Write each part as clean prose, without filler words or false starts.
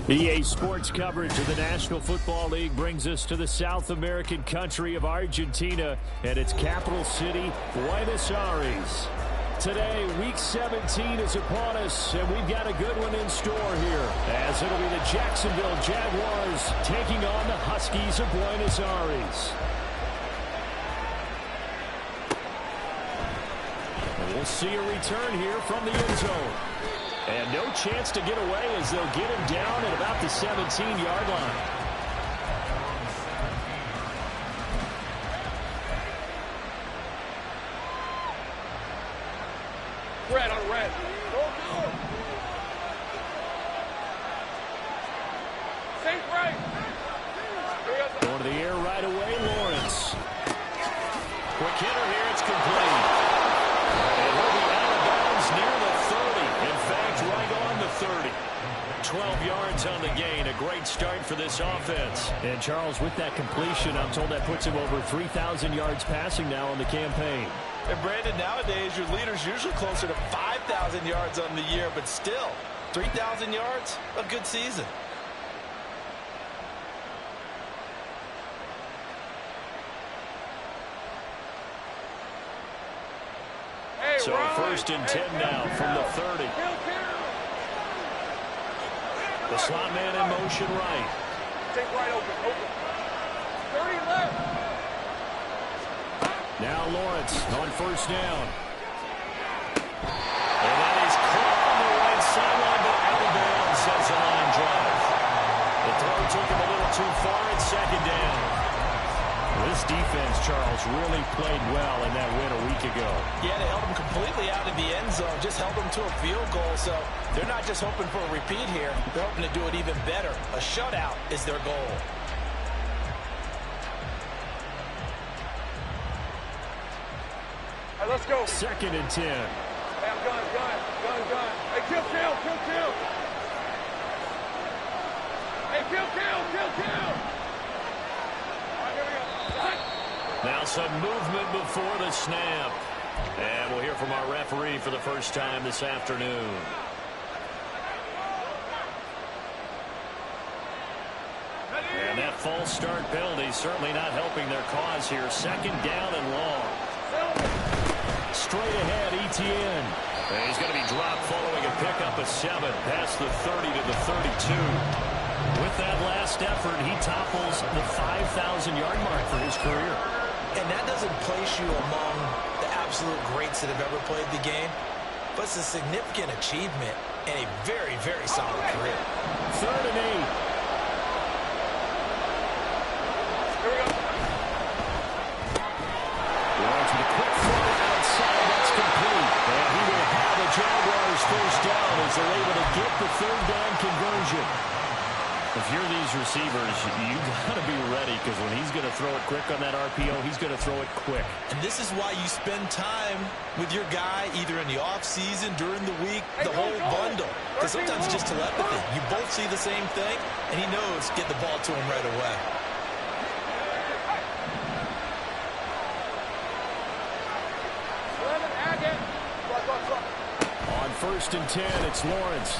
EA Sports coverage of the National Football League brings us to the South American country of Argentina and its capital city, Buenos Aires. Today, Week 17 is upon us, and we've got a good one in store here, as it'll be the Jacksonville Jaguars taking on the Huskies of Buenos Aires. And we'll see a return here from the end zone. And no chance to get away as they'll get him down at about the 17-yard line. Red on red. Go. Think right. Going to the air right away, Lawrence. Quick hitter here, it's complete. And he'll be out of bounds near the 30. In fact, right on the 30. 12 yards on the gain. A great start for this offense. And Charles, with that completion, I'm told that puts him over 3,000 yards passing now on the campaign. And Brandon, nowadays your leader's usually closer to 5,000 yards on the year, but still, 3,000 yards, a good season. Hey, so first and 10 now from the 30. The slot man in motion right. Take right open. 30 left. Now Lawrence on first down. And that is caught on the right sideline, but out of bounds as a line drive. The throw took him a little too far at second down. This defense, Charles, really played well in that win a week ago. Yeah, they held him completely out of the end zone, just held him to a field goal, so they're not just hoping for a repeat here. They're hoping to do it even better. A shutout is their goal. Let's go. Second and 10. Hey, I'm gun. Hey, kill. Hey, kill. All right, here we go. Now some movement before the snap. And we'll hear from our referee for the first time this afternoon. And that false start penalty certainly not helping their cause here. Second down and long. Straight ahead, Etienne. And he's going to be dropped following a pickup of 7 past the 30 to the 32. With that last effort, he topples the 5,000-yard mark for his career. And that doesn't place you among the absolute greats that have ever played the game, but it's a significant achievement and a very, very solid career. Third and 8. Here we go. Lawrence with a quick throw outside. That's complete. And he will have the Jaguars first down as they're able to get the third down conversion. If you're these receivers, you got to be ready, because when he's going to throw it quick on that RPO, he's going to throw it quick. And this is why you spend time with your guy either in the offseason, during the week, the whole bundle. Because sometimes it's just telepathy. You both see the same thing, and he knows get the ball to him right away. On first and 10, it's Lawrence.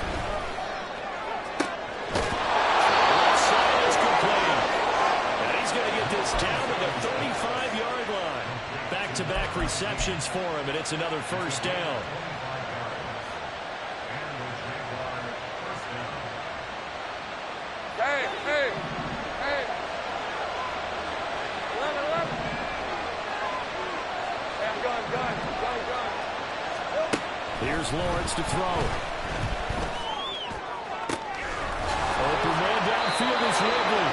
Down to the 35-yard line. Back-to-back receptions for him, and it's another first down. Hey. 11. Hey, I'm gun. Here's Lawrence to throw. Open man downfield is Ridley.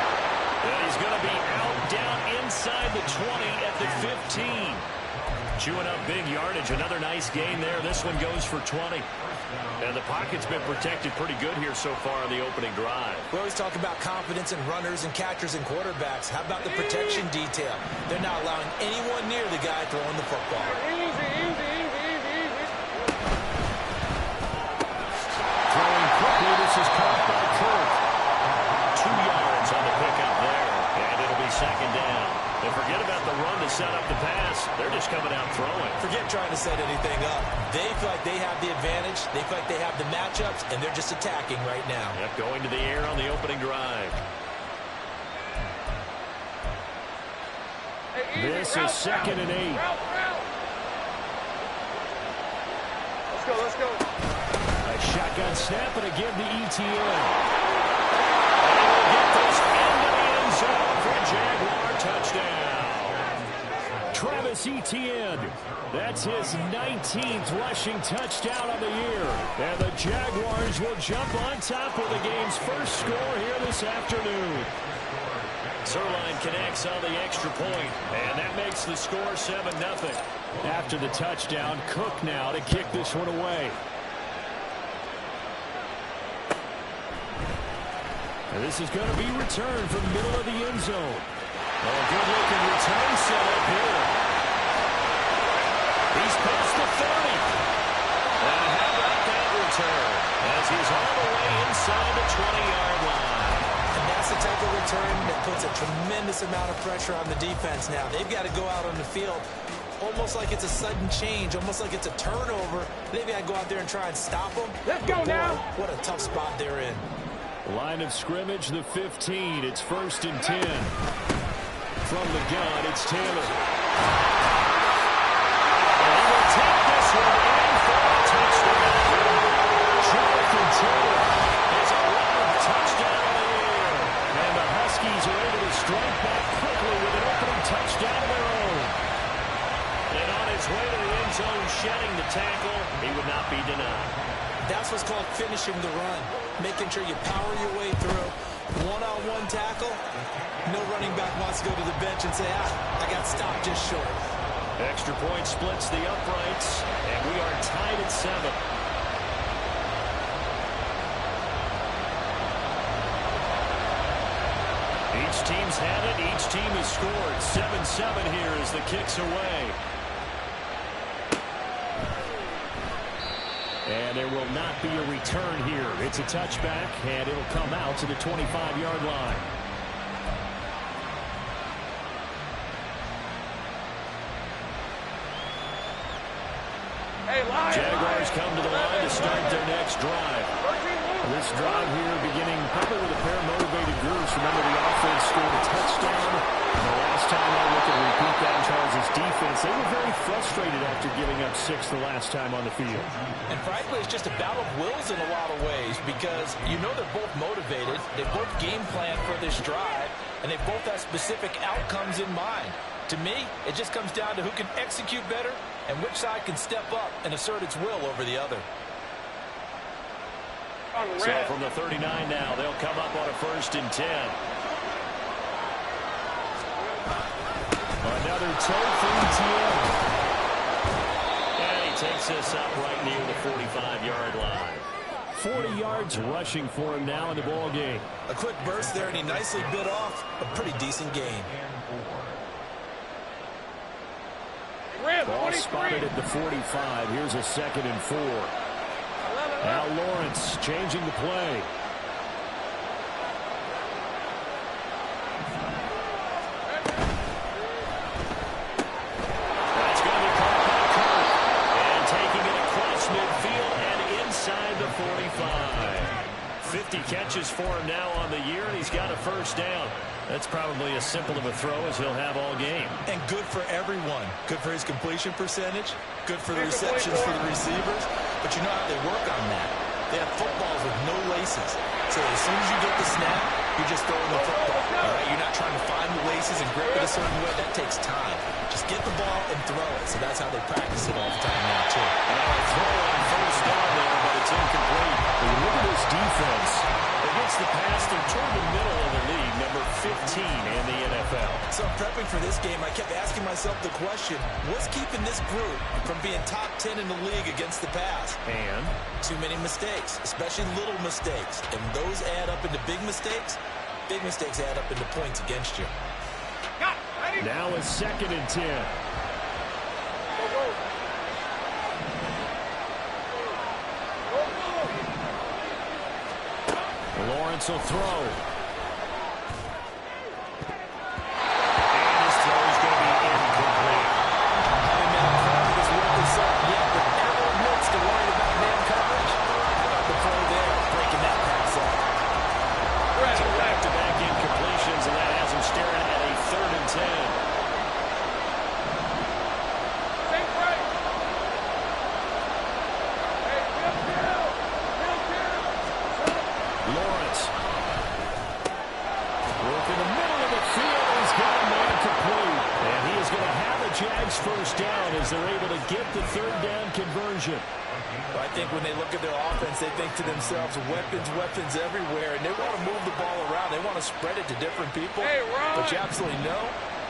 And he's going to be out down inside the 20 at the 15. Chewing up big yardage. Another nice gain there. This one goes for 20. And the pocket's been protected pretty good here so far on the opening drive. We always talk about confidence in runners and catchers and quarterbacks. How about the protection detail? They're not allowing anyone near the guy throwing the football. Easy. Throwing quickly. This is caught by Kirk. 2 yards on the pickup there. And it'll be second down. And forget about the run to set up the pass. They're just coming out throwing. Forget trying to set anything up. They feel like they have the advantage. They feel like they have the matchups, and they're just attacking right now. Yep, going to the air on the opening drive. This is 2nd and 8. Let's go. A shotgun snap and again to ETN. And he'll get this into the end zone for a Jaguar touchdown. Travis Etienne. That's his 19th rushing touchdown of the year. And the Jaguars will jump on top with the game's first score here this afternoon. Zuerlein connects on the extra point, and that makes the score 7-0. After the touchdown, Cook now to kick this one away. And this is going to be returned from the middle of the end zone. Oh, good-looking return set up here. He's past the 30. And how about that return? As he's all the way inside the 20-yard line. And that's the type of return that puts a tremendous amount of pressure on the defense now. They've got to go out on the field almost like it's a sudden change, almost like it's a turnover. They've got to go out there and try and stop them. Let's go now. What a tough spot they're in. Line of scrimmage, the 15. It's 1st and 10. From the gun, it's Taylor. And he will take this one in for a touchdown. Jonathan Taylor is a 11th touchdown of the year. And the Huskies are able to strike back quickly with an opening touchdown of their own. And on his way to the end zone, shedding the tackle, he would not be denied. That's what's called finishing the run, making sure you power your way through. One-on-one tackle, no running back wants to go to the bench and say, I got stopped just short. Extra point splits the uprights, and we are tied at 7. Each team's had it. Each team has scored. 7-7 here as the kick's away. And there will not be a return here. It's a touchback, and it'll come out to the 25-yard line. Jaguars come to the line to start their next drive. This drive here beginning probably with a pair of motivated groups. Remember, the offense scored a touchdown. And the last time they looked at repeat that in Charles' defense, they were very frustrated after giving up 6 the last time on the field. And frankly, it's just a battle of wills in a lot of ways because you know they're both motivated. They both game plan for this drive, and they both have specific outcomes in mind. To me, it just comes down to who can execute better and which side can step up and assert its will over the other. So from the 39 now, they'll come up on a 1st and 10. Another toe for ETN. And he takes this up right near the 45-yard line. 40 yards rushing for him now in the ball game. A quick burst there, and he nicely bit off a pretty decent gain. Ball spotted at the 45. Here's a 2nd and 4. Now Lawrence changing the play. That's going to be caught by Kirk. And taking it across midfield and inside the 45. 50 catches for him now on the year, and he's got a 1st down. That's probably as simple of a throw as he'll have all game. And good for everyone. Good for his completion percentage. Good for the receptions for the receivers. But you know how they work on that. They have footballs with no laces. So as soon as you get the snap, you're just throwing the football. All right? You're not trying to find the laces and grip it a certain way. That takes time. Just get the ball and throw it. So that's how they practice it all the time now, too. And a throw on 1st down there, but it's incomplete. When you look at this defense, against the pass, they're toward the middle of the league, number 15 in the NFL. So prepping for this game, I kept asking myself the question, what's keeping this group from being top 10 in the league against the pass? And too many mistakes, especially little mistakes. And those add up into big mistakes. Big mistakes add up into points against you. now a 2nd and 10. Lawrence will throw. And his throw is going to be incomplete. And now crowd is worth this up. Yeah, but everyone Lawrence. Work in the middle of the field. He's got a man complete. And he is going to have the Jags first down as they're able to get the third down conversion. I think when they look at their offense, they think to themselves, weapons, weapons everywhere, and they want to move the ball around. They want to spread it to different people. Hey, but you absolutely know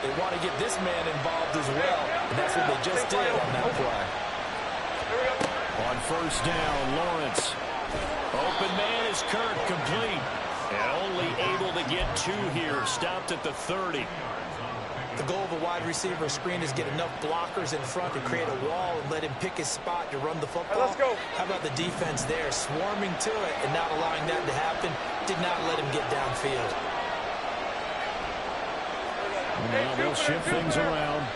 they want to get this man involved as well, and that's what they just did on that play. On first down, Lawrence. Open man is Kirk, complete. And only able to get 2 here. Stopped at the 30. The goal of a wide receiver screen is get enough blockers in front to create a wall and let him pick his spot to run the football. Let's go. How about the defense there, swarming to it and not allowing that to happen? Did not let him get downfield. Now they'll shift things around.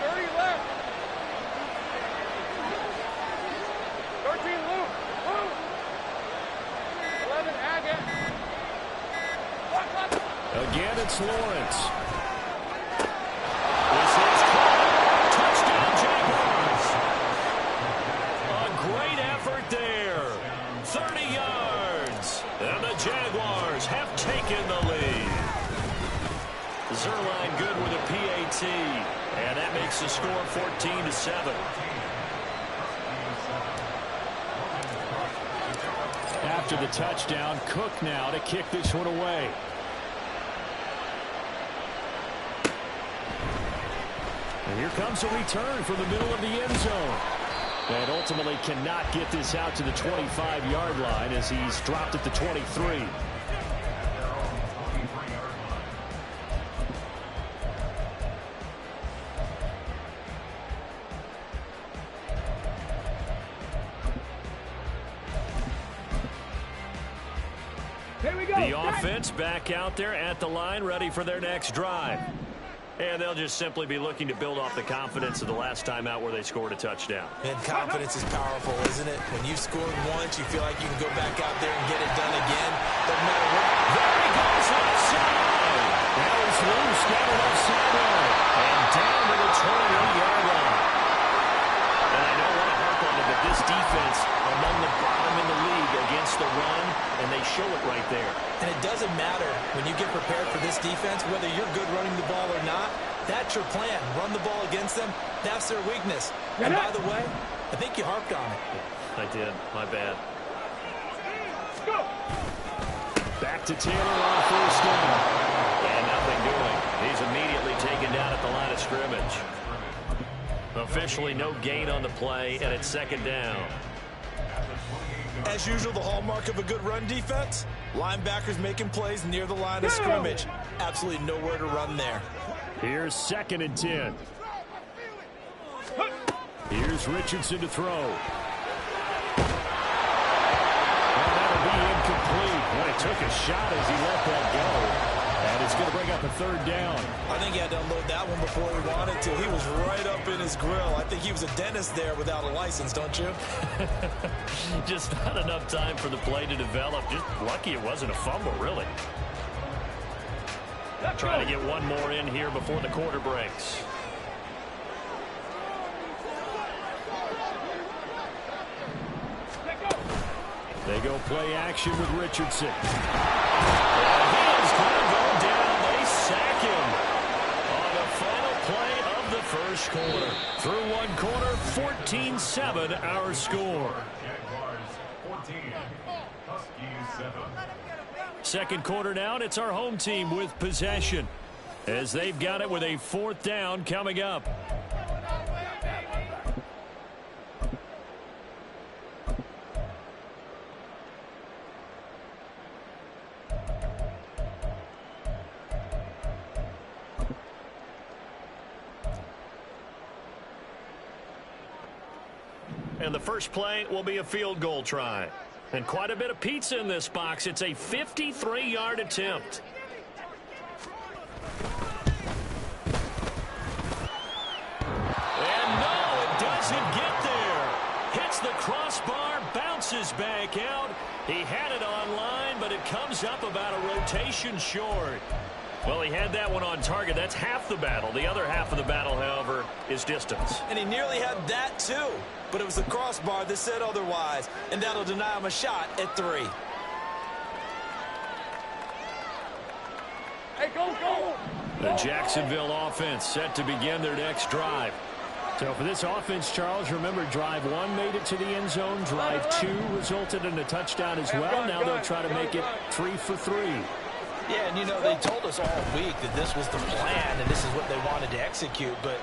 30 left. 13 Luke. 11 Agate. Again, it's Lawrence. This is caught. Touchdown, Jaguars. A great effort there. 30 yards. And the Jaguars have taken the lead. Zerline good with a PAT. And that makes the score 14-7. After the touchdown, Cook now to kick this one away. And here comes a return from the middle of the end zone. And ultimately cannot get this out to the 25-yard line as he's dropped at the 23. The offense back out there at the line, ready for their next drive. And they'll just simply be looking to build off the confidence of the last time out where they scored a touchdown. And confidence is powerful, isn't it? When you've scored once, you feel like you can go back out there and get it done again. Doesn't matter what. There he goes, left side. That is loose, got it left side. And down to the 28-yard line. And I don't want to harp on it, but this defense among the bottom in the league against the run, and they show it right there. And it doesn't matter when you get prepared for this defense, whether you're good running the ball or not. That's your plan. Run the ball against them. That's their weakness. And by the way, I think you harped on it. I did. My bad. Go. Back to Taylor on first down. And nothing doing. He's immediately taken down at the line of scrimmage. Officially no gain on the play, and it's second down. As usual, the hallmark of a good run defense, linebackers making plays near the line of scrimmage. Absolutely nowhere to run there. Here's 2nd and 10. Here's Richardson to throw. And that'll be incomplete. Well, he took a shot as he let that go. And it's going to bring up a third down. I think he had to unload that one before he wanted to. He was right up in his grill. I think he was a dentist there without a license, don't you? Just not enough time for the play to develop. Just lucky it wasn't a fumble, really. Trying to get one more in here before the quarter breaks. They go play action with Richardson. And he is going to go down. They sack him on the final play of the first quarter. Through one quarter, 14-7 our score. Second quarter now, and it's our home team with possession as they've got it with a 4th down coming up. And the first play will be a field goal try. And quite a bit of pizza in this box. It's a 53-yard attempt. And no, it doesn't get there. Hits the crossbar, bounces back out. He had it on line, but it comes up about a rotation short. Well, he had that one on target. That's half the battle. The other half of the battle, however, is distance. And he nearly had that, too. But it was the crossbar that said otherwise. And that'll deny him a shot at 3. Hey, go, go. The Jacksonville offense set to begin their next drive. So for this offense, Charles, remember drive 1 made it to the end zone. Drive 2 resulted in a touchdown as well. Now they'll try to make it 3 for 3. Yeah, and you know, they told us all week that this was the plan and this is what they wanted to execute, but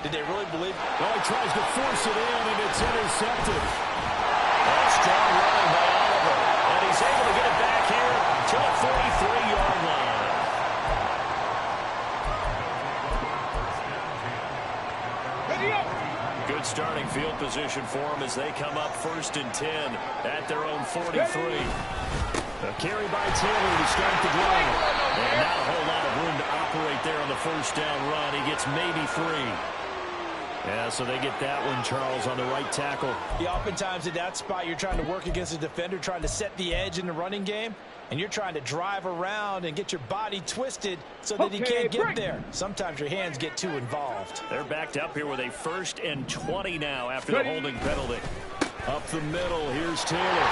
did they really believe? Well, he tries to force it in, and it's intercepted. Strong running by Oliver, and he's able to get it back here to the 43-yard line. Good starting field position for them as they come up 1st and 10 at their own 43. A carry by Taylor to start the drive. And not a whole lot of room to operate there on the first down run. He gets maybe 3. Yeah, so they get that one, Charles, on the right tackle. Yeah, oftentimes at that spot, you're trying to work against a defender, trying to set the edge in the running game, and you're trying to drive around and get your body twisted so that he can't get there. Sometimes your hands get too involved. They're backed up here with a 1st and 20 now after the holding penalty. Up the middle, here's Taylor.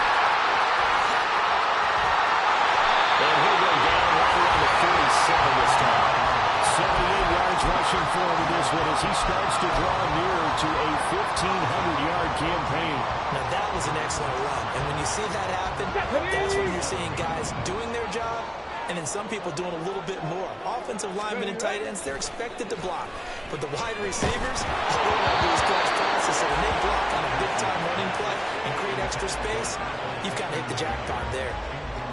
And he'll go down right around the 47 this time. 78 yards rushing for him in this one as he starts to draw nearer to a 1,500-yard campaign. Now, that was an excellent run. And when you see that happen, that's when you're seeing guys doing their job and then some people doing a little bit more. Offensive linemen and tight ends, they're expected to block. But the wide receivers, all they want to do is catch passes. So when they block on a big-time running play and create extra space, you've got to hit the jackpot there.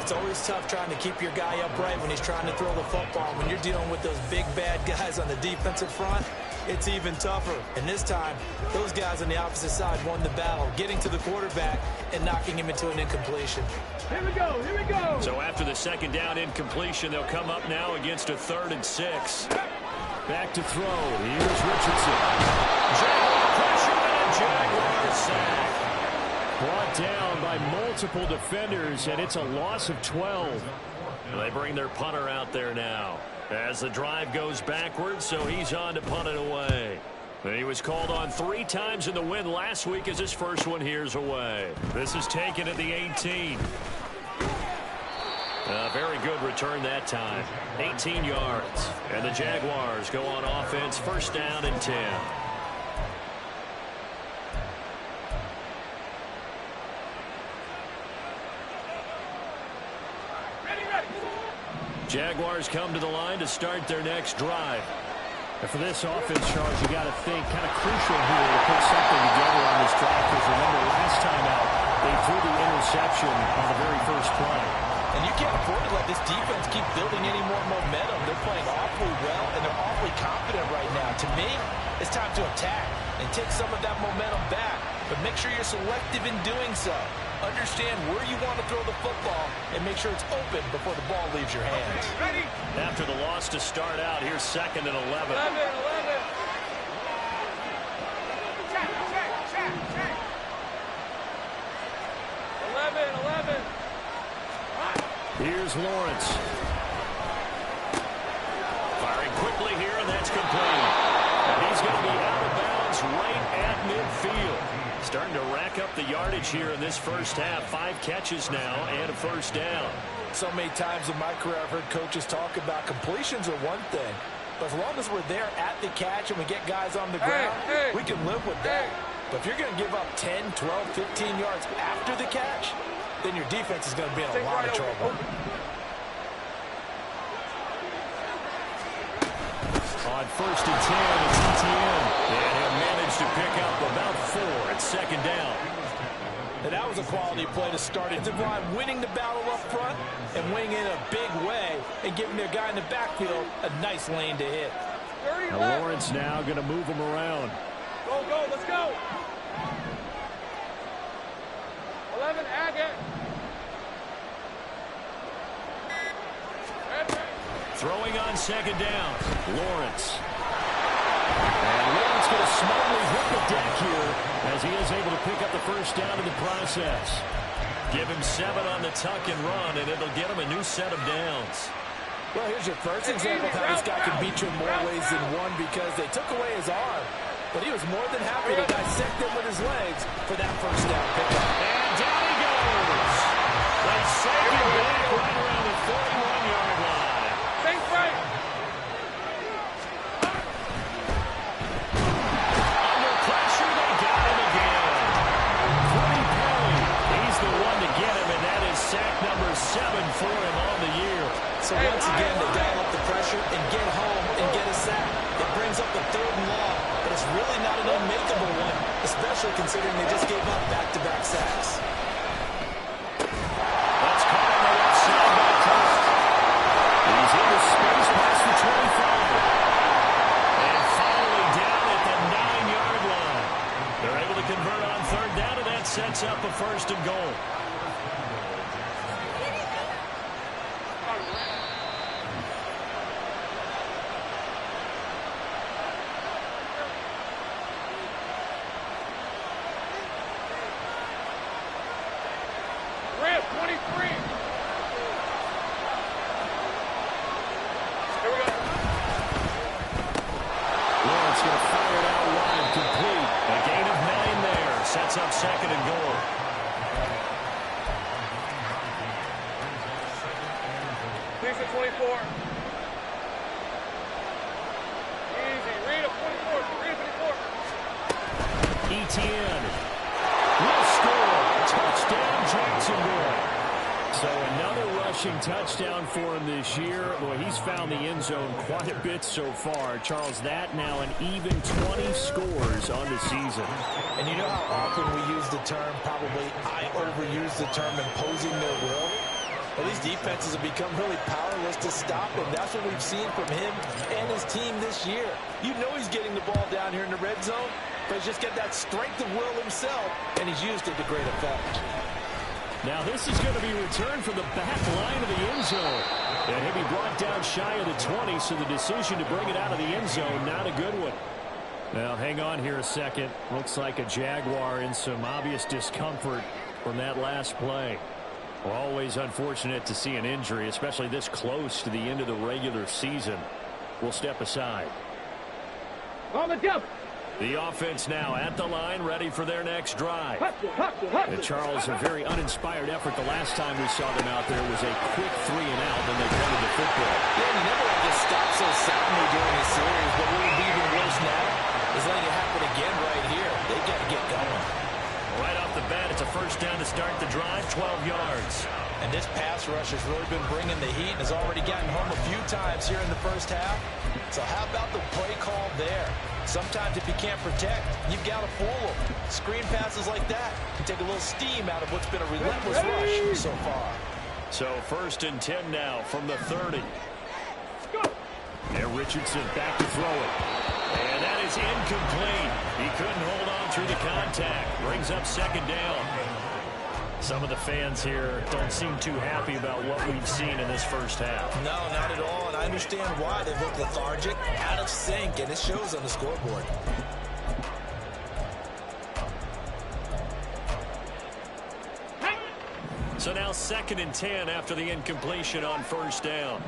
It's always tough trying to keep your guy upright when he's trying to throw the football. When you're dealing with those big, bad guys on the defensive front, it's even tougher. And this time, those guys on the opposite side won the battle, getting to the quarterback and knocking him into an incompletion. Here we go, here we go. So after the 2nd down incompletion, they'll come up now against a 3rd and 6. Back to throw. Here's Richardson. Jaguar pressure and a Jaguar sack. Brought down by multiple defenders, and it's a loss of 12. They bring their punter out there now as the drive goes backwards, so he's on to punt it away. He was called on 3 times in the win last week as his first one here's away. This is taken at the 18. A very good return that time. 18 yards. And the Jaguars go on offense, 1st down and 10. Jaguars come to the line to start their next drive. And for this offense, Charles, you got to think kind of crucial here to put something together on this drive. Because remember, last time out, they threw the interception on the very first play. And you can't afford to let this defense keep building any more momentum. They're playing awfully well, and they're awfully confident right now. To me, it's time to attack and take some of that momentum back. But make sure you're selective in doing so. Understand where you want to throw the football and make sure it's open before the ball leaves your hands. Ready? After the loss to start out, here's 2nd and 11. 11. Check. 11. Here's Lawrence. Firing quickly here, and that's complete. And he's going to be out of bounds right at midfield. Starting to rack up the yardage here in this first half. 5 catches now and a 1st down. So many times in my career I've heard coaches talk about completions are one thing. But as long as we're there at the catch and we get guys on the ground, we can live with that. But if you're going to give up 10, 12, 15 yards after the catch, then your defense is going to be in a lot of trouble. On 1st and 10, it's ETN. And he'll manage to pick up about 4 at 2nd down. And that was a quality play to start it. DeVine winning the battle up front and winning in a big way and giving their guy in the backfield a nice lane to hit. Now Lawrence now going to move him around. Go, let's go. 11, Agate. Throwing on 2nd down, Lawrence. And Lawrence going to smartly hit the deck here as he is able to pick up the 1st down in the process. Give him 7 on the tuck and run, and it'll get him a new set of downs. Well, here's your first example of how this guy can beat you in more ways than one because they took away his arm. But he was more than happy to dissect him with his legs for that 1st down pickup. And down he goes. They save him back right around the 41-yard line. Think right. once again to dial up the pressure and get home and get a sack. It brings up the 3rd and long, but it's really not an unmakeable one, especially considering they just gave up back-to-back sacks. That's caught on the left side by Cost. He's into space past the 25. And finally down at the 9-yard line. They're able to convert on 3rd down, and that sets up a 1st and goal. Rip, 23. Here we go. Lawrence going to fire it out wide, complete. A gain of 9 there. Sets up 2nd and goal. Please at 24. Easy. Read up 24. Read up 24. Etienne will score. Touchdown, Jacksonville. So another rushing touchdown for him this year. Boy, he's found the end zone quite a bit so far. Charles, that now an even 20 scores on the season. And you know how often we use the term, probably I overuse the term, imposing their will? Well, these defenses have become really powerless to stop him. That's what we've seen from him and his team this year. You know he's getting the ball down here in the red zone, but he's just got that strength of will himself, and he's used it to great effect. Now this is going to be returned from the back line of the end zone. And he'll be brought down shy of the 20, so the decision to bring it out of the end zone, not a good one. Now hang on here a second. Looks like a Jaguar in some obvious discomfort from that last play. Well, always unfortunate to see an injury, especially this close to the end of the regular season. We'll step aside. On the jump. The offense now at the line, ready for their next drive. And Charles, a very uninspired effort the last time we saw them out there was a quick 3 and out, then they punted the football. Yeah, you never let this stop so soundly during a series, but what would be even worse now is letting it happen again right here. They've got to get going. Right off the bat, it's a 1st down to start the drive, 12 yards. And this pass rush has really been bringing the heat and has already gotten home a few times here in the 1st half. So how about the play call there? Sometimes if you can't protect, you've got to fool them. Screen passes like that can take a little steam out of what's been a relentless rush so far. So 1st and 10 now from the 30. And Richardson back to throw it. And that is incomplete. He couldn't hold on through the contact. Brings up 2nd down. Some of the fans here don't seem too happy about what we've seen in this 1st half. No, not at all, and I understand why. They've looked lethargic, out of sync, and it shows on the scoreboard. So now 2nd and 10 after the incompletion on 1st down.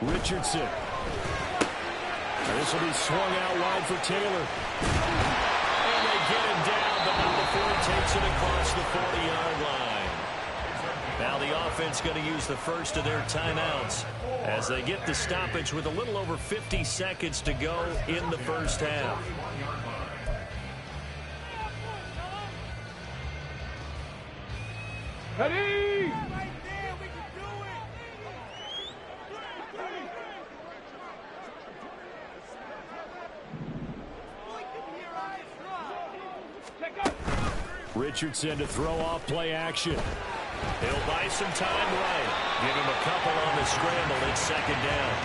Richardson. This will be swung out wide for Taylor. And they get him down, but not before he takes it across the 40-yard line. Now the offense going to use the first of their timeouts as they get the stoppage with a little over 50 seconds to go in the 1st half. Ready! Richardson to throw off play action. He'll buy some time right. Give him a couple on the scramble. It's 2nd down.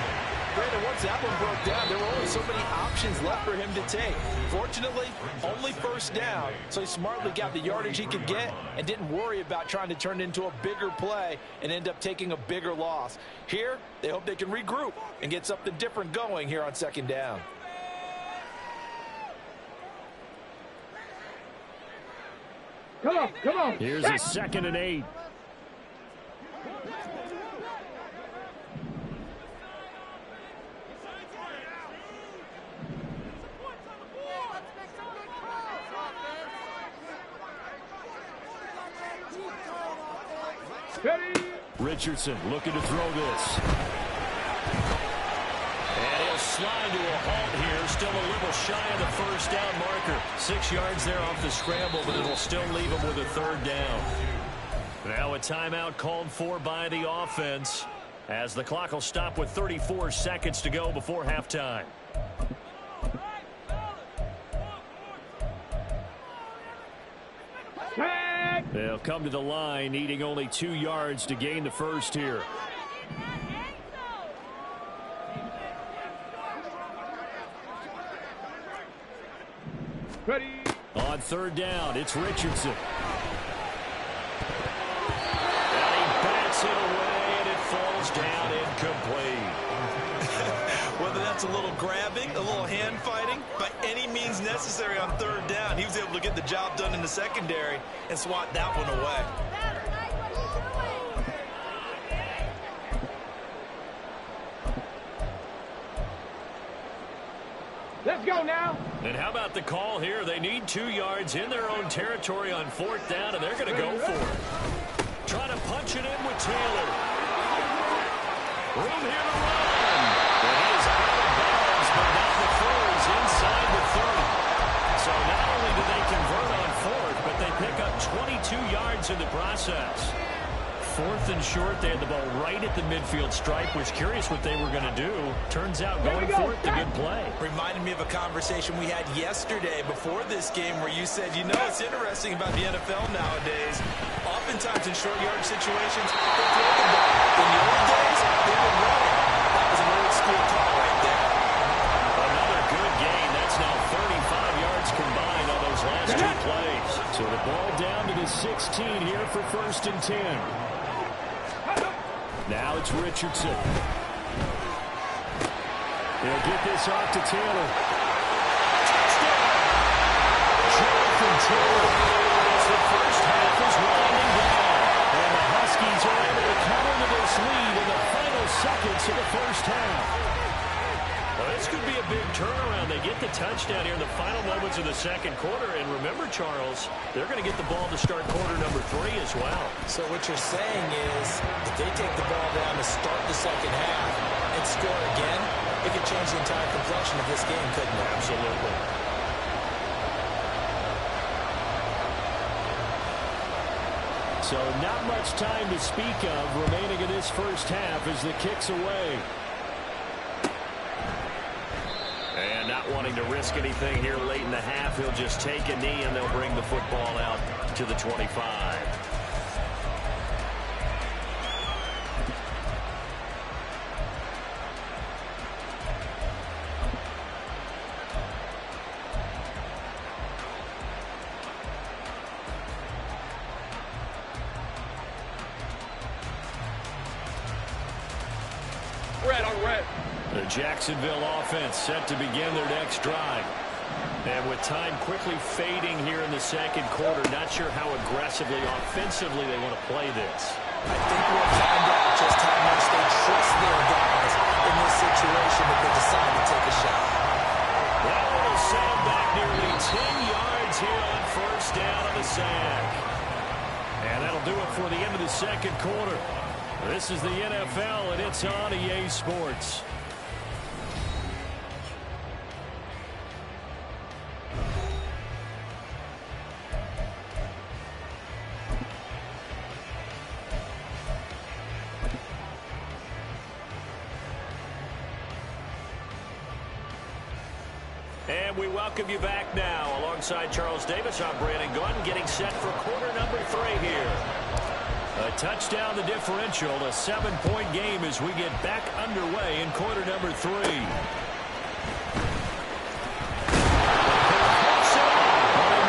Brandon, once that one broke down, there were only so many options left for him to take. Fortunately, only 1st down, so he smartly got the yardage he could get and didn't worry about trying to turn it into a bigger play and end up taking a bigger loss. Here, they hope they can regroup and get something different going here on 2nd down. Come on, come on. Here's a 2nd and 8. Ready? Richardson looking to throw this. And he'll slide to a halt here. Still a little shy of the 1st down marker. 6 yards there off the scramble, but it'll still leave him with a 3rd down. Now a timeout called for by the offense as the clock will stop with 34 seconds to go before halftime. They'll come to the line, needing only 2 yards to gain the first here. Ready. On third down, it's Richardson. And he bats it away, and it falls down incomplete. Whether that's a little grabbing, a little hand fighting, by any means necessary on third down, he was able to get the job done in the secondary and swat that one away. Let's go now. And how about the call here? They need 2 yards in their own territory on fourth down, and they're going to go for it. Trying to punch it in with Taylor. Room here to run. And he is out of bounds, but not before he's inside the 30. So not only do they convert on fourth, but they pick up 22 yards in the process. Fourth and short, they had the ball right at the midfield stripe. Was curious what they were going to do. Turns out going for it, a good play. Reminded me of a conversation we had yesterday before this game where you said, you know, it's interesting about the NFL nowadays. Oftentimes in short yard situations, they throw the ball. In the old days, they would run it. That was an old school call right there. Another good gain. That's now 35 yards combined on those last 2 plays. So the ball down to the 16 here for 1st and 10. Now it's Richardson. He'll get this off to Taylor. Jonathan Taylor. As the first half is winding down. And the Huskies are able to counter to this lead in the final seconds of the first half. Well, this could be a big turnaround. They get the touchdown here in the final moments of the second quarter. And remember, Charles, they're going to get the ball to start quarter number 3 as well. So what you're saying is if they take the ball down to start the second half and score again, it could change the entire complexion of this game, couldn't it? Absolutely. So not much time to speak of remaining in this first half as the kick's away. And not wanting to risk anything here late in the half, he'll just take a knee and they'll bring the football out to the 25. Red on red. The Jacksonville offense set to begin their next drive. And with time quickly fading here in the second quarter, not sure how aggressively, offensively they want to play this. I think we'll find out just how much they trust their guys in this situation if they decide to take a shot. That one will send back nearly 10 yards here on first down on the sack. And that'll do it for the end of the second quarter. This is the NFL, and it's on EA Sports. And we welcome you back now. Alongside Charles Davis, I'm Brandon Gunn, getting set for quarter number 3 here. A touchdown the differential, a 7-point game as we get back underway in quarter number 3. It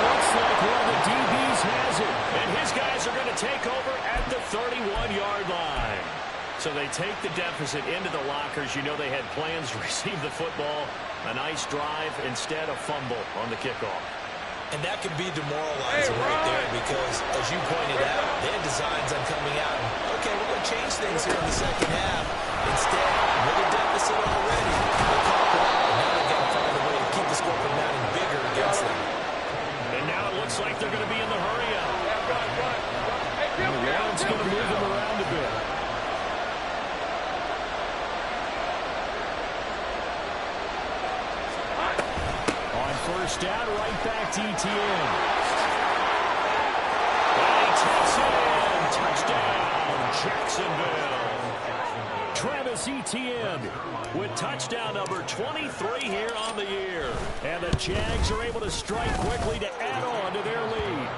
looks like one of the DBs has it, and his guys are going to take over at the 31-yard line. So they take the deficit into the lockers. You know they had plans to receive the football. A nice drive, instead a fumble on the kickoff. And that could be demoralizing right there because, as you pointed out, they had designs on coming out. And, okay, we're going to change things here in the second half. Instead, with a deficit already, they caught it out, and now they've got to find a way to keep the score from mounting bigger against them. And now it looks like they're going to be in the hurry-up. Lawrence going to move them around a bit. First down, right back to ETN. And he takes it in. Touchdown, Jacksonville. Travis Etienne with touchdown number 23 here on the year. And the Jags are able to strike quickly to add on to their lead.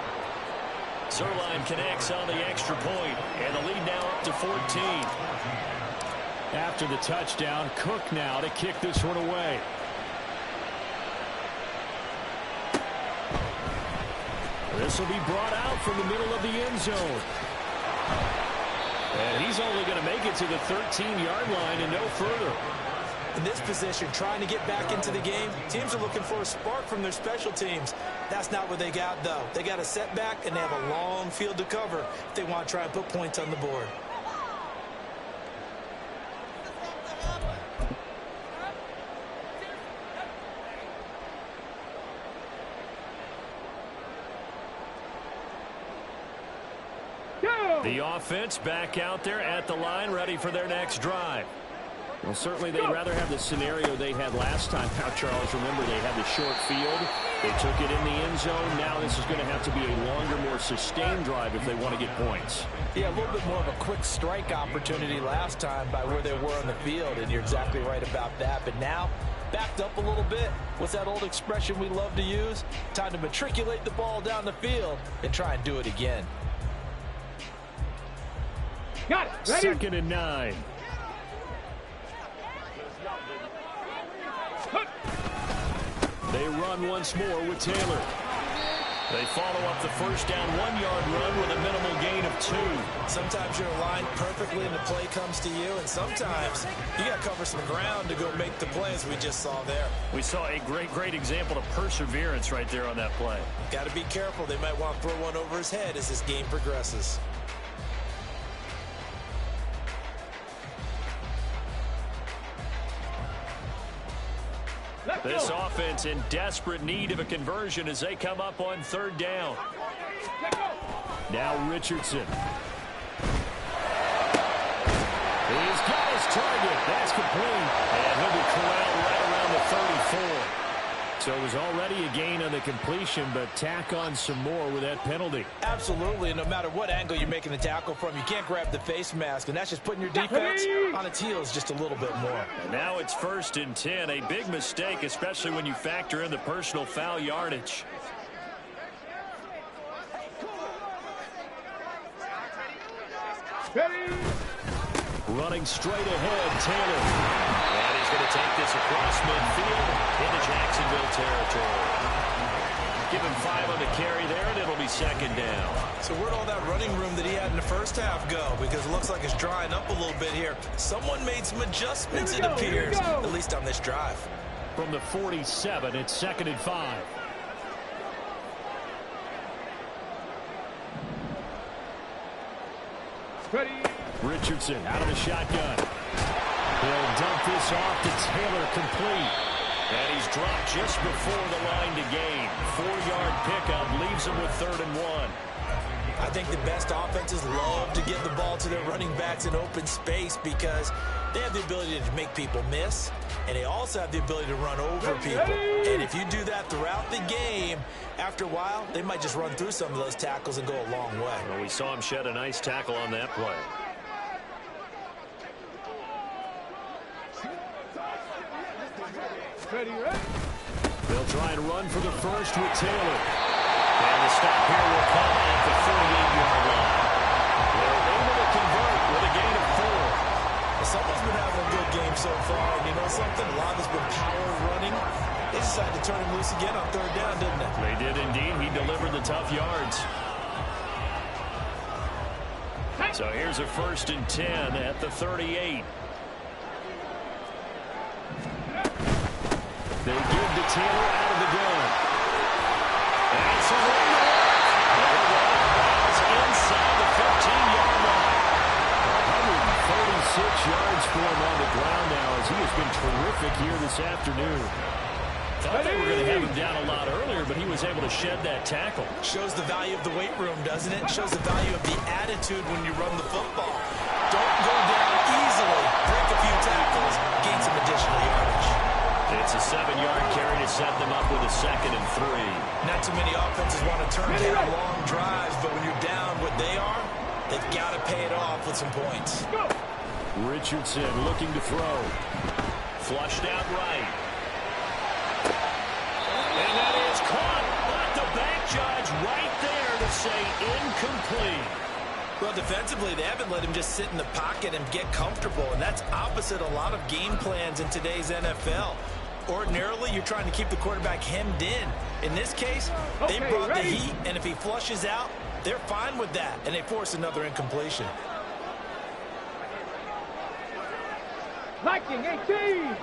Zuerlein connects on the extra point, and the lead now up to 14. After the touchdown, Cook now to kick this one away. This will be brought out from the middle of the end zone. And he's only going to make it to the 13-yard line and no further. In this position, trying to get back into the game, teams are looking for a spark from their special teams. That's not what they got, though. They got a setback, and they have a long field to cover if they want to try and put points on the board. The offense back out there at the line, ready for their next drive. Well, certainly they'd rather have the scenario they had last time out, Charles. Remember, they had the short field. They took it in the end zone. Now this is going to have to be a longer, more sustained drive if they want to get points. Yeah, a little bit more of a quick strike opportunity last time by where they were on the field, and you're exactly right about that. But now, backed up a little bit. What's that old expression we love to use? Time to matriculate the ball down the field and try and do it again. Got it. Ready? 2nd and 9. They run once more with Taylor. They follow up the first down 1-yard run with a minimal gain of 2. Sometimes you're aligned perfectly and the play comes to you, and sometimes you got to cover some ground to go make the play, as we just saw there. We saw a great example of perseverance right there on that play. Got to be careful. They might want to throw one over his head as this game progresses. This offense in desperate need of a conversion as they come up on 3rd down. Now Richardson. He's got his target. That's complete. And he'll be corralled right around the 34. So it was already a gain on the completion, but tack on some more with that penalty. Absolutely, and no matter what angle you're making the tackle from, you can't grab the face mask, and that's just putting your defense on its heels just a little bit more. And now it's 1st and 10, a big mistake, especially when you factor in the personal foul yardage. Ready? Running straight ahead, Taylor. And he's going to take this across midfield into Jacksonville territory. Give him 5 on the carry there, and it'll be 2nd down. So where'd all that running room that he had in the first half go? Because it looks like it's drying up a little bit here. Someone made some adjustments, it appears, at least on this drive. From the 47, it's 2nd and 5. Ready? Richardson out of the shotgun. He'll dump this off to Taylor, complete. And he's dropped just before the line to gain. 4-yard pickup leaves him with 3rd and 1. I think the best offenses love to get the ball to their running backs in open space because they have the ability to make people miss, and they also have the ability to run over people. And if you do that throughout the game, after a while, they might just run through some of those tackles and go a long way. Well, we saw him shed a nice tackle on that play. Ready, ready? They'll try and run for the first with Taylor. And the stop here will come at the 48-yard line. They're able to convert with a gain of 4. Well, someone's been having a good game so far, and you know something? A lot has been power running. They decided to turn him loose again on 3rd down, didn't they? They did indeed. He delivered the tough yards. So here's a 1st and 10 at the 38. They give to Taylor out of the gun. And it's a It's inside the 15-yard line. 136 yards for him on the ground now as he has been terrific here this afternoon. Thought they were going to have him down a lot earlier, but he was able to shed that tackle. Shows the value of the weight room, doesn't it? Shows the value of the attitude when you run the football. Don't go down easily. Break a few tackles. Gain some additional yardage. It's a 7-yard carry to set them up with a 2nd and 3. Not too many offenses want to turn down long drives, but when you're down what they are, they've got to pay it off with some points. Go. Richardson looking to throw. Flushed out right. And that is caught. But the back judge right there to say incomplete. Well, defensively, they haven't let him just sit in the pocket and get comfortable, and that's opposite a lot of game plans in today's NFL. Ordinarily, you're trying to keep the quarterback hemmed in. In this case, they brought the heat, and if he flushes out, they're fine with that, and they force another incompletion. Liking 18.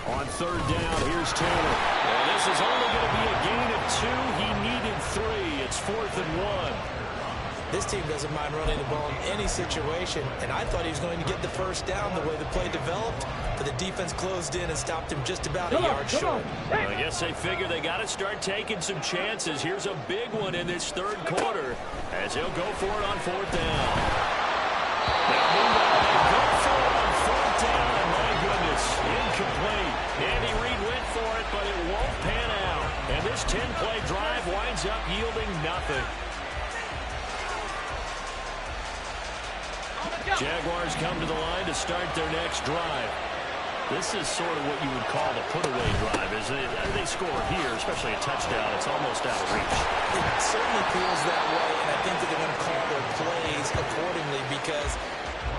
On third down, here's Taylor. And this is only going to be a gain of 2. He needed 3. It's 4th and 1. This team doesn't mind running the ball in any situation, and I thought he was going to get the first down the way the play developed, but the defense closed in and stopped him just about a yard short. Well, I guess they figure they got to start taking some chances. Here's a big one in this third quarter as he'll go for it on 4th down. Now, meanwhile, they go for it on 4th down, and my goodness, incomplete. Andy Reid went for it, but it won't pan out. And this 10-play drive winds up yielding nothing. Jaguars come to the line to start their next drive. This is sort of what you would call the put-away drive, isn't it? They score here, especially a touchdown. It's almost out of reach. It certainly feels that way, and I think that they're going to call their plays accordingly because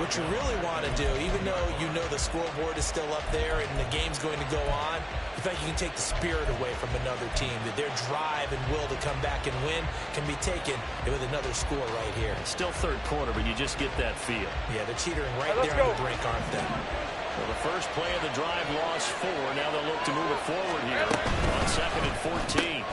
what you really want to do, even though you know the scoreboard is still up there and the game's going to go on, in fact, you can take the spirit away from another team, that their drive and will to come back and win can be taken with another score right here. It's still third quarter, but you just get that feel. Yeah, they're teetering right there on the brink, aren't they? Well, the first play of the drive lost 4. Now they'll look to move it forward here on 2nd and 14.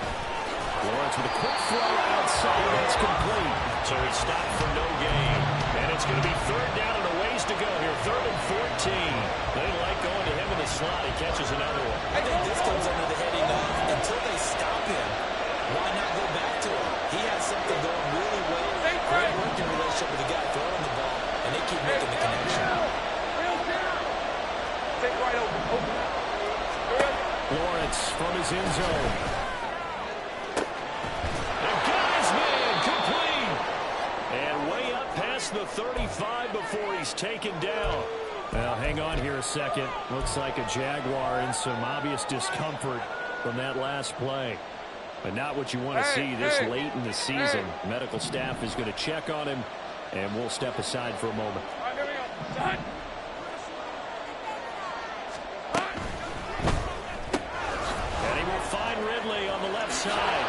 Lawrence with a quick throw outside. That's complete. So he stopped for no gain. And it's going to be 3rd down and a ways to go here. 3rd and 14. They like going to him in the slot. He catches another one. I think this comes under the heading of until they stop him, why not go back to him? He has something going really well. Great working relationship with the guy throwing the ball, and they keep making the connection. Take right open. Lawrence from his end zone. And got his man complete. And way up past the 35 before he's taken down. Well, hang on here a second. Looks like a Jaguar in some obvious discomfort from that last play. But not what you want to see this late in the season. Medical staff is going to check on him, and we'll step aside for a moment. All right, here we go. And he will find Ridley on the left side.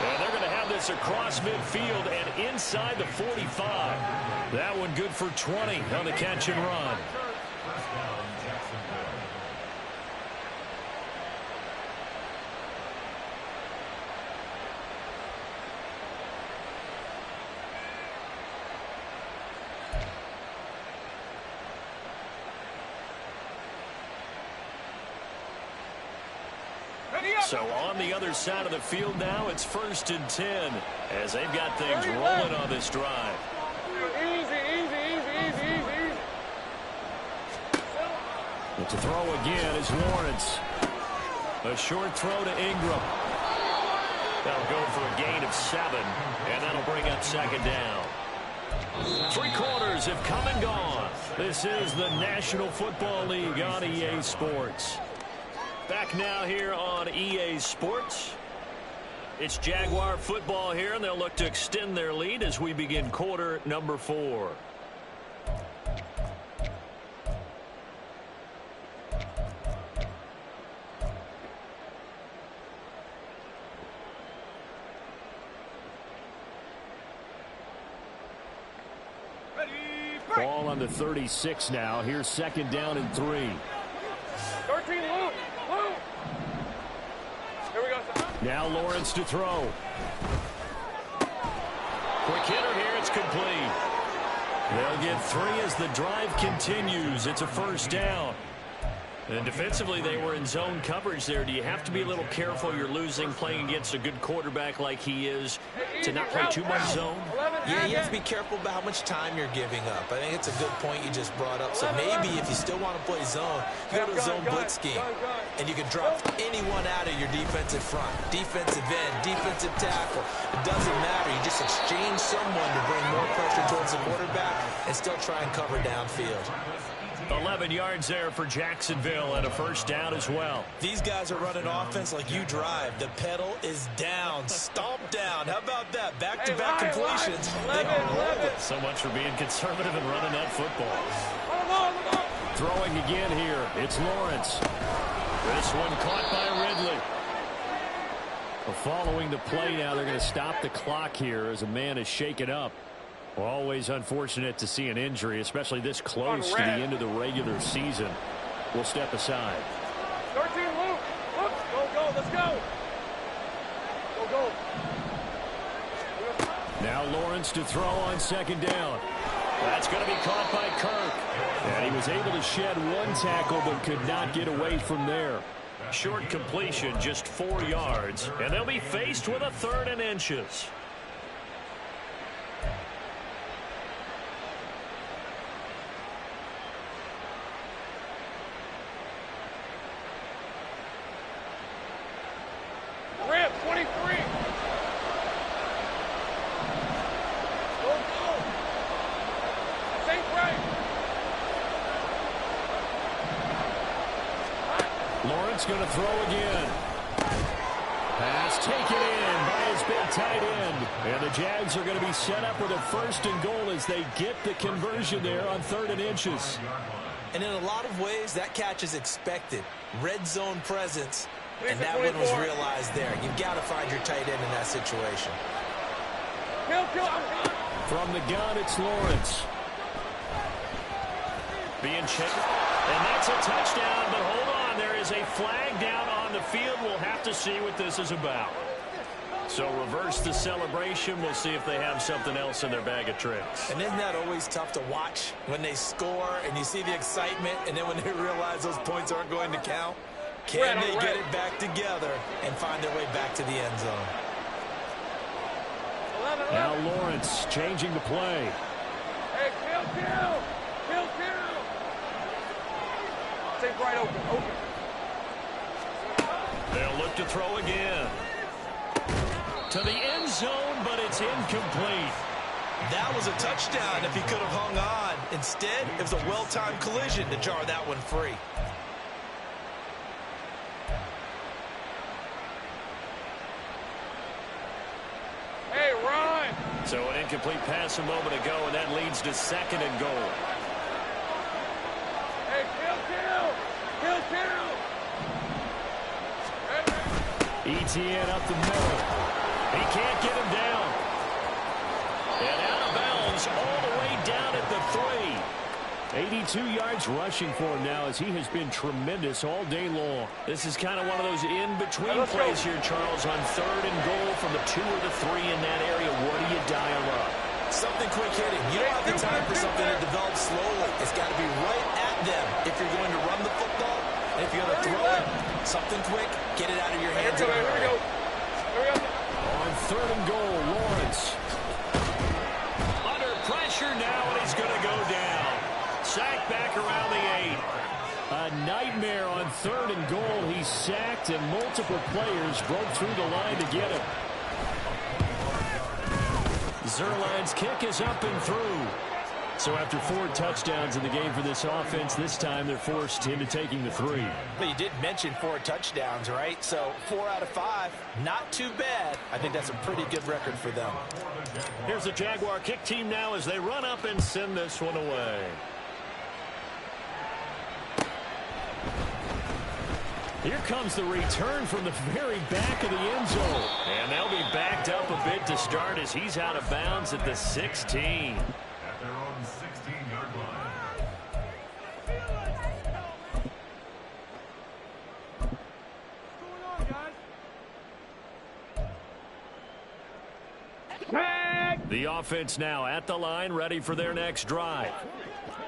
And they're going to have this across midfield and inside the 45. That one good for 20 on the catch and run. So on the other side of the field now, it's 1st and 10 as they've got things rolling on this drive. Easy. But to throw again is Lawrence. A short throw to Ingram. That'll go for a gain of 7, and that'll bring up 2nd down. 3 quarters have come and gone. This is the National Football League on EA Sports. Back now here on EA Sports. It's Jaguar football here, and they'll look to extend their lead as we begin quarter number 4. Ball on the 36 now. Here's 2nd down and 3. 13, Luke. Here we go, son. Now Lawrence to throw. Quick hitter here. It's complete. They'll get 3 as the drive continues. It's a 1st down. And defensively, they were in zone coverage there. Do you have to be a little careful? You're losing playing against a good quarterback like he is to not play too much zone? Yeah, you have to be careful about how much time you're giving up. I think it's a good point you just brought up. So maybe if you still want to play zone, you go to a zone blitz scheme. and you can drop anyone out of your defensive front. Defensive end, defensive tackle. It doesn't matter. You just exchange someone to bring more pressure towards the quarterback and still try and cover downfield. 11 yards there for Jacksonville and a first down as well. These guys are running offense like you drive. The pedal is down, stomped down. How about that? Back-to-back completions. They are rolling. So much for being conservative and running that football. Throwing again here. It's Lawrence. This one caught by Ridley. Well, following the play now, they're going to stop the clock here as a man is shaken up. Always unfortunate to see an injury, especially this close to the end of the regular season. We'll step aside. 13, Luke. Luke, go, let's go. Go. Now Lawrence to throw on second down. That's going to be caught by Kirk. And he was able to shed one tackle but could not get away from there. Short completion, just 4 yards. And they'll be faced with a 3rd and inches. Rip, 23. Go. Saint right. Lawrence going to throw again. Pass taken in by his big tight end. And the Jags are going to be set up with a 1st and goal as they get the conversion there on 3rd and inches. And in a lot of ways, that catch is expected. Red zone presence. And that one was realized there. You've got to find your tight end in that situation. From the gun, it's Lawrence. Being checked. And that's a touchdown, but hold on. There is a flag down on the field. We'll have to see what this is about. So reverse the celebration. We'll see if they have something else in their bag of tricks. And isn't that always tough to watch when they score and you see the excitement, and then when they realize those points aren't going to count? Can they get it back together and find their way back to the end zone? Now Lawrence changing the play. Hey, kill. Take right open. They'll look to throw again. To the end zone, but it's incomplete. That was a touchdown if he could have hung on. Instead, it was a well-timed collision to jar that one free. Hey, run! So an incomplete pass a moment ago, and that leads to 2nd and goal. Hey, kill! ETN up the middle. He can't get him down. And out of bounds all the way down at the 3. 82 yards rushing for him now as he has been tremendous all day long. This is kind of one of those in-between plays here, Charles, on 3rd and goal from the 2 or the 3 in that area. What do you dial up? Something quick hitting. You don't have the time for something to develop slowly. It's got to be right at them if you're going to run the football. And if you're going to throw it, something quick, get it out of your hands. Here we go. On 3rd and goal, Lawrence. Under pressure now, and he's going to go down. Sacked back around the 8. A nightmare on 3rd and goal. He's sacked, and multiple players broke through the line to get him. Zerline's kick is up and through. So after 4 touchdowns in the game for this offense, this time they're forced into taking the 3. But you did mention 4 touchdowns, right? So 4 out of 5, not too bad. I think that's a pretty good record for them. Here's the Jaguar kick team now as they run up and send this one away. Here comes the return from the very back of the end zone. And they'll be backed up a bit to start as he's out of bounds at the 16. At their own 16-yard line. What's going on, guys? The offense now at the line, ready for their next drive.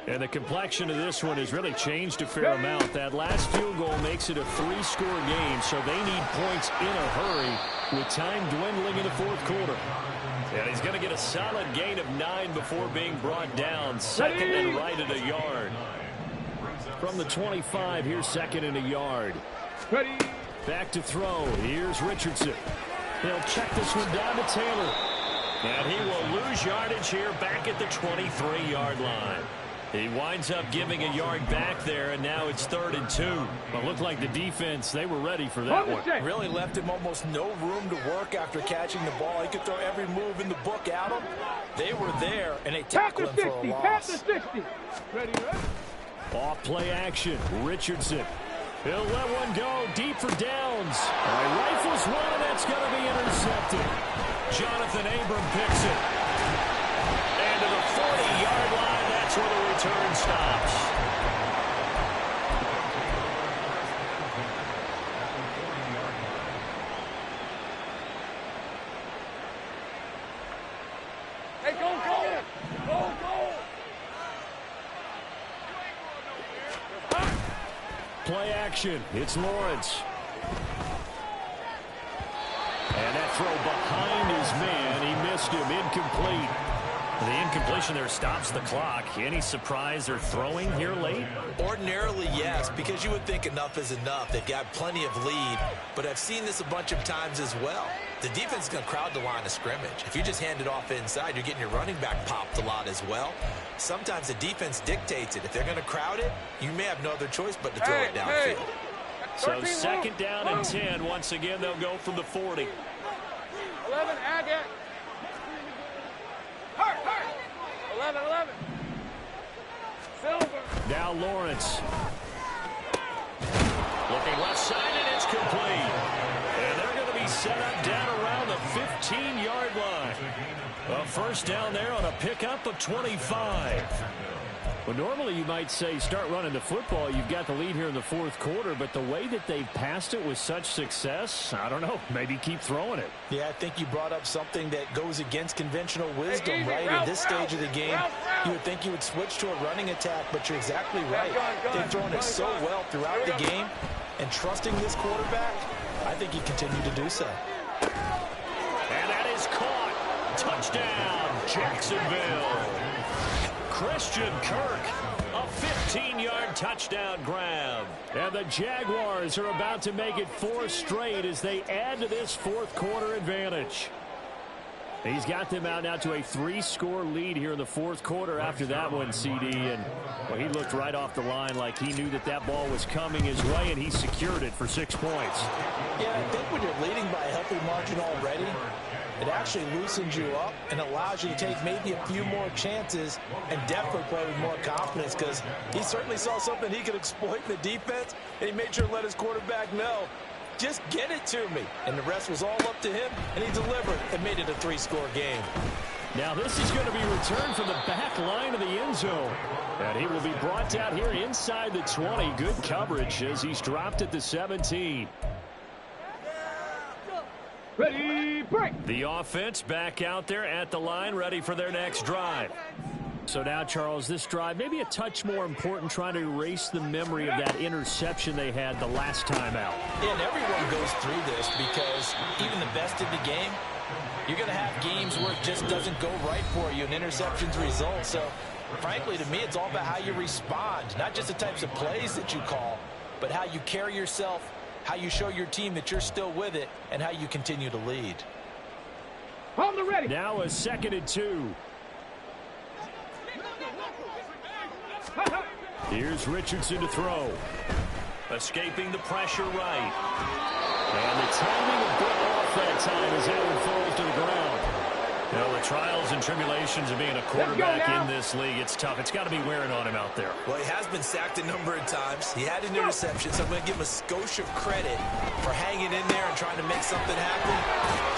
And the complexion of this one has really changed a fair amount. That last field goal makes it a 3-score game, so they need points in a hurry with time dwindling in the 4th quarter. And he's going to get a solid gain of 9 before being brought down. 2nd and right at a yard. From the 25, here's 2nd and a yard. Ready. Back to throw. Here's Richardson. They'll check this one down to Taylor. And he will lose yardage here back at the 23-yard line. He winds up giving a yard back there, and now it's 3rd and 2. But looked like the defense, they were ready for that one. Really left him almost no room to work after catching the ball. He could throw every move in the book at him. They were there, and they tackled him for a loss. Pass to 60. Ready. Off play action. Richardson. He'll let one go deep for downs. Rifles one, and that's going to be intercepted. Jonathan Abram picks it. And to the 40-yard line, that's where the return stops. Hey, go. Play action. It's Lawrence. And that throw behind his man. He missed him. Incomplete. The incompletion there stops the clock. Any surprise they're throwing here late? Ordinarily, yes, because you would think enough is enough. They've got plenty of lead, but I've seen this a bunch of times as well. The defense is going to crowd the line of scrimmage. If you just hand it off inside, you're getting your running back popped a lot as well. Sometimes the defense dictates it. If they're going to crowd it, you may have no other choice but to throw it downfield. So 2nd down and 10. Once again, they'll go from the 40. 11, Agate. 11. Silver. Now Lawrence. Looking left side, and it's complete. And they're going to be set up down around the 15-yard line. A first down there on a pickup of 25. Well, normally you might say start running the football. You've got the lead here in the 4th quarter, but the way that they've passed it with such success, I don't know, maybe keep throwing it. Yeah, I think you brought up something that goes against conventional wisdom, right? At this stage of the game, you would think you would switch to a running attack, but you're exactly right. They've thrown it so well throughout the game, and trusting this quarterback, I think you continue to do so. And that is caught. Touchdown, Jacksonville. Christian Kirk, a 15-yard touchdown grab. And the Jaguars are about to make it 4 straight as they add to this 4th quarter advantage. He's got them out now to a 3-score lead here in the 4th quarter after that one, CD. And well, he looked right off the line like he knew that that ball was coming his way, and he secured it for 6 points. Yeah, I think when you're leading by a healthy margin already, it actually loosens you up and allows you to take maybe a few more chances and definitely play with more confidence, because he certainly saw something he could exploit in the defense, and he made sure to let his quarterback know, just get it to me. And the rest was all up to him, and he delivered and made it a 3-score game. Now this is going to be returned from the back line of the end zone. And he will be brought down here inside the 20. Good coverage as he's dropped at the 17. Ready, break. The offense back out there at the line, ready for their next drive. So now, Charles, this drive maybe a touch more important, trying to erase the memory of that interception they had the last time out. Yeah, and everyone goes through this because even the best of the game, you're going to have games where it just doesn't go right for you and interceptions result. So, frankly, to me, it's all about how you respond, not just the types of plays that you call, but how you carry yourself, how you show your team that you're still with it, and how you continue to lead. On the ready. Now a 2nd and 2. Here's Richardson to throw. Escaping the pressure right. And the timing a bit off that time as that one falls to the ground. Now, the trials and tribulations of being a quarterback in this league, it's tough. It's got to be wearing on him out there. Well, he has been sacked a number of times. He had an interception, so I'm going to give him a skosh of credit for hanging in there and trying to make something happen,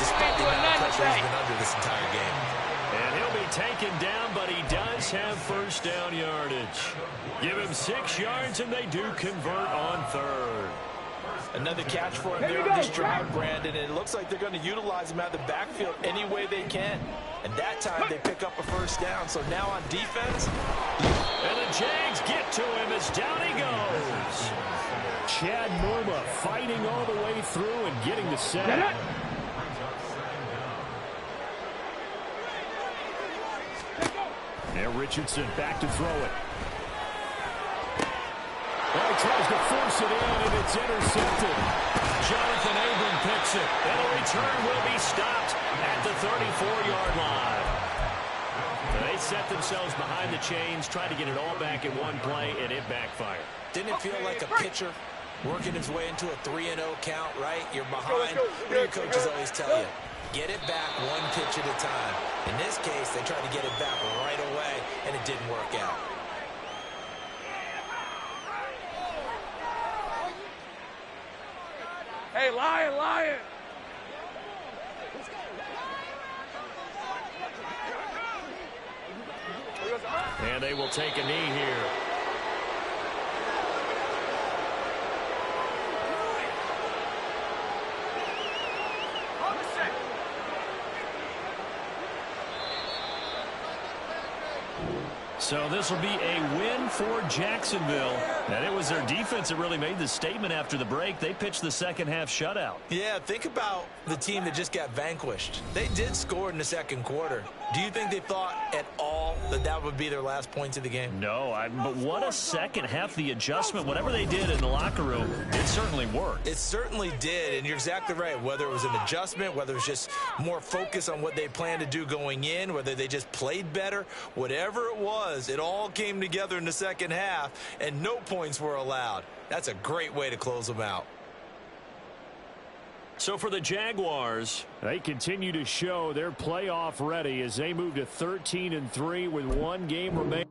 despite the amount of pressure he's been under this entire game. And he'll be taken down, but he does have first down yardage. Give him 6 yards, and they do convert on 3rd. Another catch for him there on this drive, Brandon, and it looks like they're going to utilize him out of the backfield any way they can. And that time they pick up a first down. So now on defense. And the Jags get to him as down he goes. Chad Muma fighting all the way through and getting the sack. Now Richardson back to throw it. Well, he tries to force it in, and it's intercepted. Jonathan Abram picks it, and the return will be stopped at the 34-yard line. They set themselves behind the chains, trying to get it all back in one play, and it backfired. Didn't it feel like a pitcher working his way into a 3-0 count, right? You're behind. What do your coaches always tell you? Get it back one pitch at a time. In this case, they tried to get it back right away, and it didn't work out. Hey, Lion, Lion. And they will take a knee here. So this will be a win for Jacksonville. And it was their defense that really made the statement after the break. They pitched the second half shutout. Yeah, think about the team that just got vanquished. They did score in the second quarter. Do you think they thought at all that that would be their last points of the game? No, but what a second half. The adjustment, whatever they did in the locker room, it certainly worked. It certainly did, and you're exactly right. Whether it was an adjustment, whether it was just more focus on what they planned to do going in, whether they just played better, whatever it was, it all came together in the second half, and no points were allowed. That's a great way to close them out. So for the Jaguars, they continue to show they're playoff ready as they move to 13-3 with one game remaining.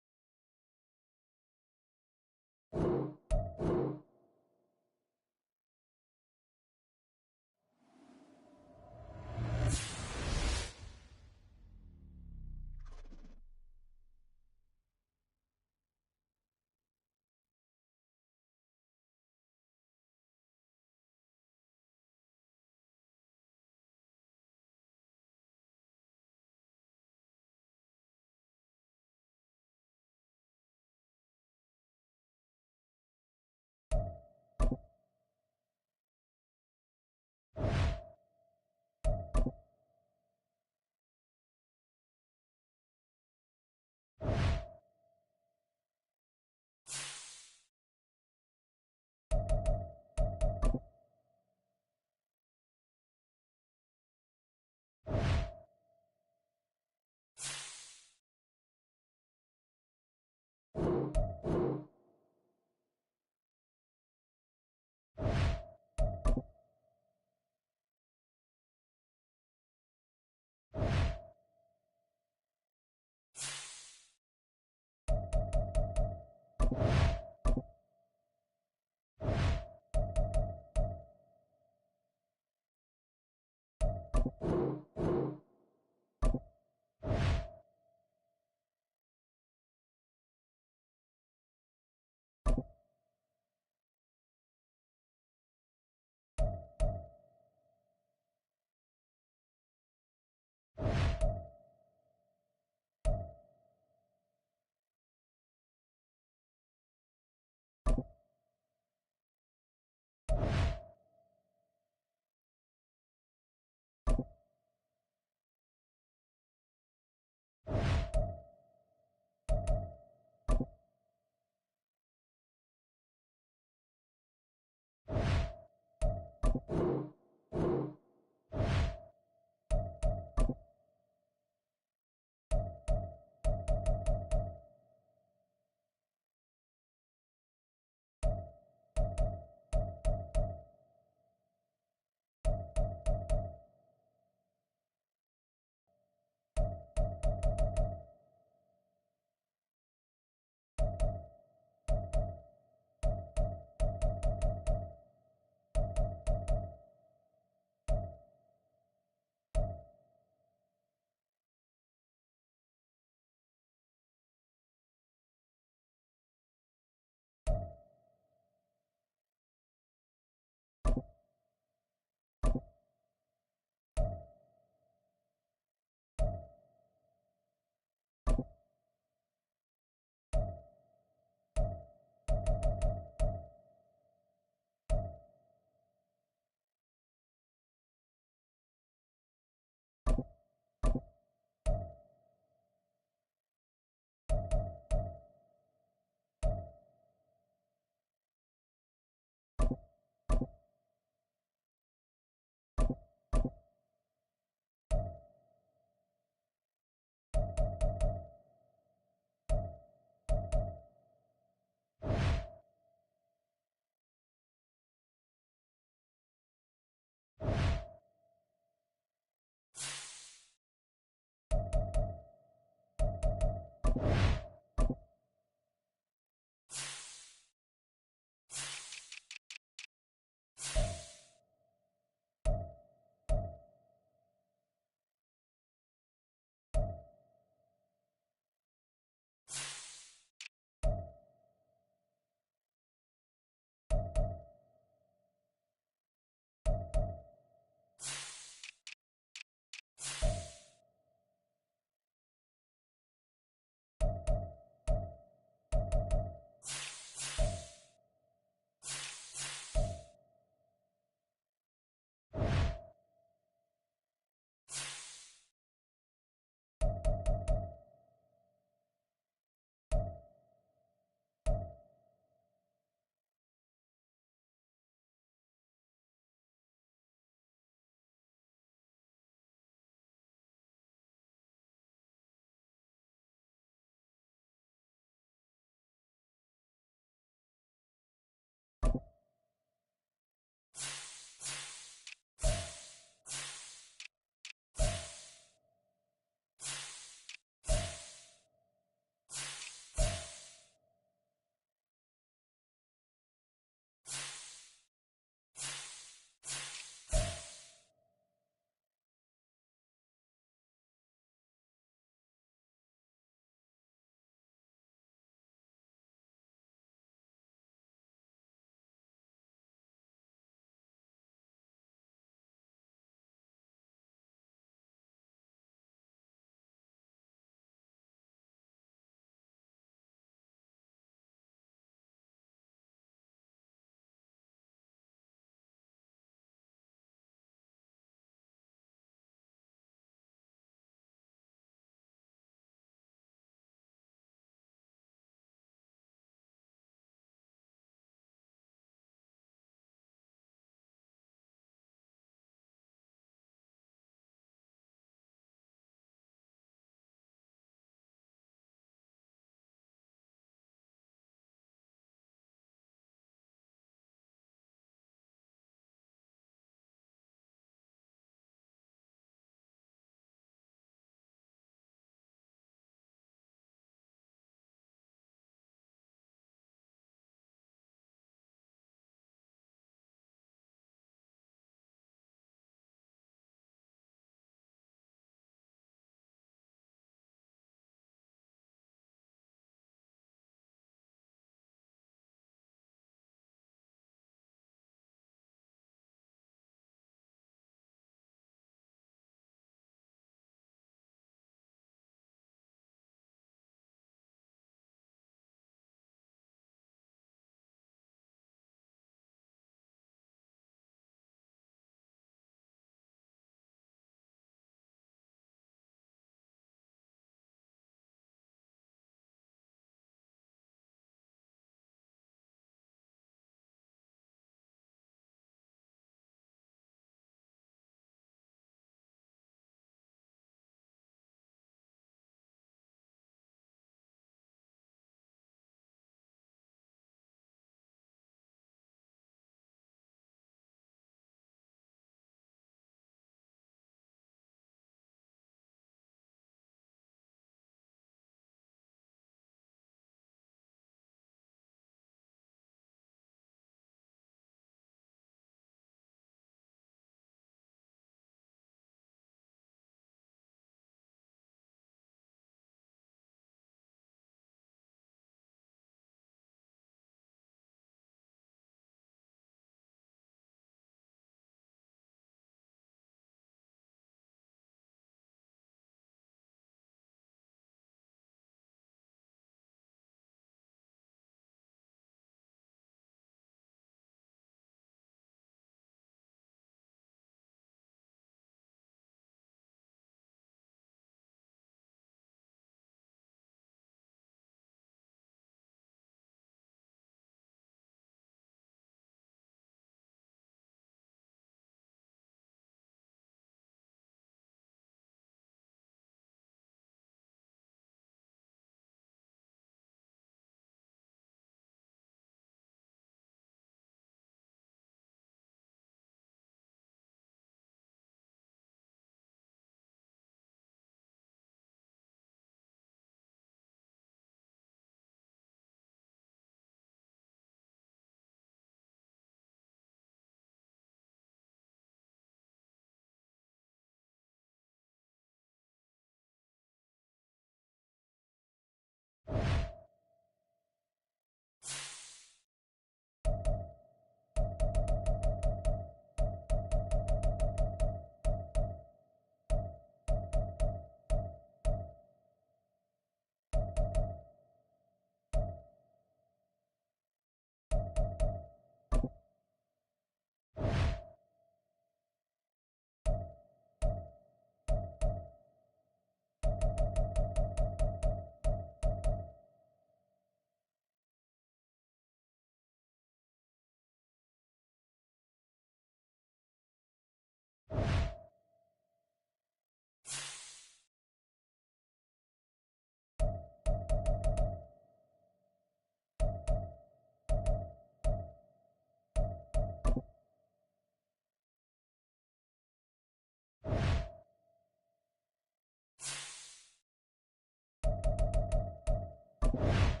Bye.